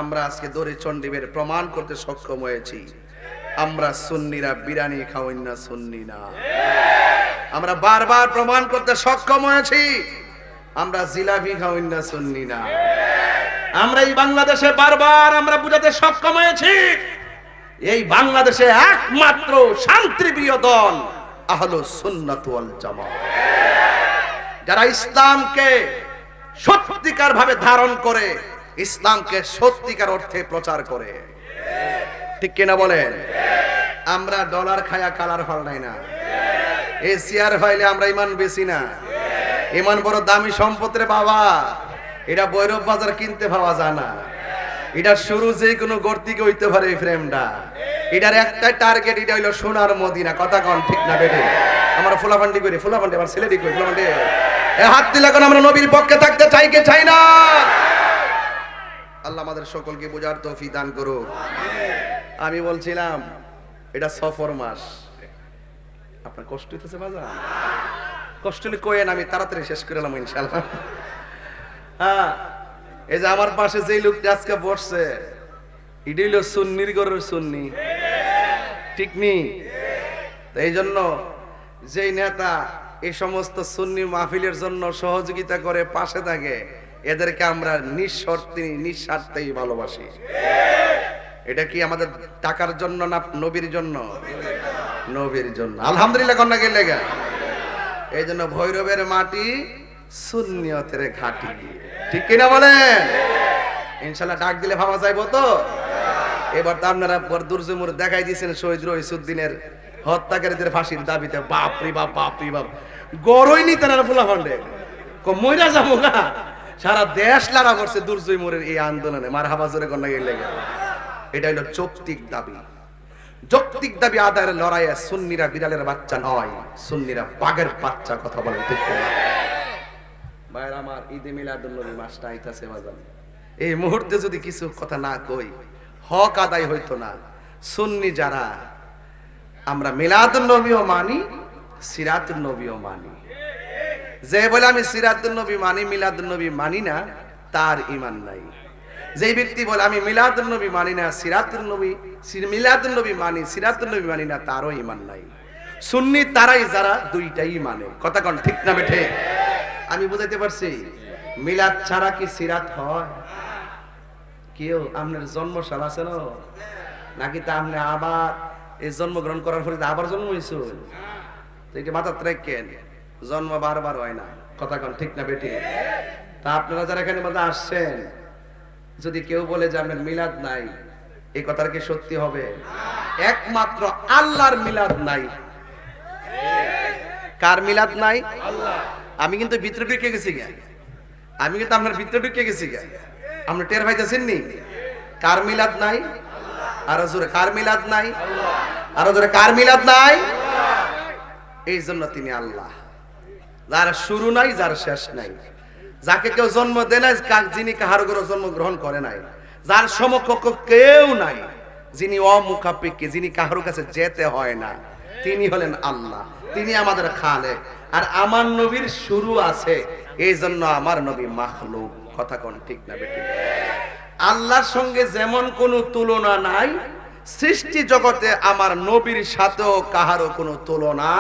আমরা আজকে দড়ি চণ্ডীবের প্রমাণ করতে সক্ষম হয়েছি আমরা সুন্নিরা বিরিয়ানি খাওয়াই না, সুন্নি না। আমরা বারবার প্রমাণ করতে সক্ষম হয়েছি আমরা জিলাপি খাওয়াই না, সুন্নি না। আমরা এই বাংলাদেশে বারবার আমরা বুঝাতে সক্ষম হয়েছি এই বাংলাদেশে একমাত্র শান্তিপ্রিয় দল আহলুস সুন্নাত ওয়াল জামাত, যারা ইসলামকে সত্যিকার ভাবে ধারণ করে, ইসলামকে সত্যিকার অর্থে প্রচার করে। ঠিক কিনা বলেন? আমরা ডলার খায়া কালার ফাল্টাই না, এশিয়ার ফাইলে আমরা ইমান বেশি না। ইমান বড় দামি সম্পদ রে বাবা, এটা বৈরব বাজার কিনতে পাওয়া যায় না। এটা শুরু যে কোনো গর্তিকে হইতে পারে এই ফ্রেমটা। এটার একটা টার্গেট, এটা হইলো সোনার মদিনা। কথা কন ঠিক না বেটে? আমরা ফুলাফান্ডি করি, ফুলাফান্ডি আমার ছেলে দিক করি, ফুলাফান্ডি এ হাত দিলে এখন আমরা নবীর পক্ষে থাকতে চাই কে চাই না? আল্লাহ আমাদের সকলকে বোঝার তৌফিক দান করুক। আমি বলছিলাম এটা সফর মাস, আপনার কষ্ট হইতেছে বাজার? কষ্ট হলে কোয়েন, আমি তাড়াতাড়ি শেষ করে এলাম ইনশাআল্লাহ। হ্যাঁ, এই যে আমার পাশে যেই লোকটা আজকে বসছে, এটি হইল সুন্নির ঘরের সুন্নি, ঠিক নি? এই জন্য যেই নেতা এই সমস্ত সুন্নি মাহফিলের জন্য সহযোগিতা করে, পাশে থাকে, এদেরকে আমরা নিঃস্বার্থেই ভালোবাসি। এটা কি আমাদের টাকার জন্য না নবীর জন্য? নবীর জন্য। আলহামদুলিল্লাহ কন্যা গেলে গা। এই জন্য ভৈরবের মাটি সুন্নিয়তের ঘাটি, ঠিক কিনা বলেন? ইনশাল্লাহ ডাক দিলে ভাবা যাইব তো। এবার তো আপনারা দুর্জমুর দেখাই দিয়েছেন শহীদ রইসুদ্দিনের হত্যাকারীদের ফাঁসির দাবিতে। বাপরি বাপ, বাপরি বাপ, গড়ই নি তারা ফুলা ফান্ডে মইরা যাবো না। সারা দেশ লড়া করছে দুর্জমুরের এই আন্দোলনে। মার হাবা জোরে কন্যা গেলে গা। এটা হলো যৌক্তিক দাবি। যৌক্তিক দাবি আদায়ের লড়াইয়ে সুন্নিরা বিড়ালের বাচ্চা নয়, সুন্নিরা বাঘের বাচ্চা। কথা বলেন ঠিক না? ভাইরা আমার, ঈদে মিলাদুন্নবী মাসটা আইতাছে বাজান। এই মুহূর্তে যদি কিছু কথা না কই, হক আদায় হইতো না। সুন্নি যারা, আমরা মিলাদুন্নবীও মানি, সিরাতুন্নবীও মানি। যে বলে আমি সিরাতুন্নবী মানি, মিলাদুন্নবী মানি না, তার ঈমান নাই। যেই ব্যক্তি বলে আমি মিলাদুন্নবী মানি না, মিলাদুন্নবী মানি, সিরাতুন্নবী মানি না, তারও ঈমান নাই। সুন্নি তারাই যারা দুইটাই মানে। কথা কোন ঠিক না বেঠে? আমি বুঝাইতে পারছি? মিলাদ ছাড়া কি সিরাত হয়? কেউ আপনার জন্মশাল আছে না নাকি? তা আপনি আবার এই জন্মগ্রহণ করার পরে আবার জন্ম হয়েছে, এটা মাথার রাখেন। জন্ম বারবার হয় না। কথা কোন ঠিক না বেঠে? তা আপনারা যারা এখানে মধ্যে আসছেন, যদি কেউ বলে যে আপনার মিলাদ নাই, এই কথাটা কি সত্যি হবে? একমাত্র আল্লাহর মিলাদ নাই। কার মিলাদ নাই? আল্লাহ। আমি কিন্তু ভিতরে ঢুকে গেছি গা, আমি কিন্তু আপনার ভিতরে ঢুকে গেছি গা। আপনি টের পাইতেছেন নি? কার মিলাদ নাই? আরো জোরে, কার মিলাদ নাই? আরো জোরে, কার মিলাদ নাই? এই জন্য তিনি আল্লাহ, যার শুরু নাই, যার শেষ নাই, যাকে কেউ জন্ম দেয় নাই, যিনি কাহার ঘরে জন্মগ্রহণ করে নাই, যার সমকক্ষ কেউ নাই, যিনি অমুখাপেক্ষী, যিনি কাহার কাছে যেতে হয় না, তিনি হলেন আল্লাহ। তিনি আমাদের খালেক। আর আমার নবীর শুরু আছে, এই জন্য আমার নবী মাখলুক। কথা কোন ঠিক না বেটি? আল্লাহর সঙ্গে যেমন কোনো তুলনা নাই, সৃষ্টি জগতে আমার নবীর সাথেও কাহারও কোনো তুলনা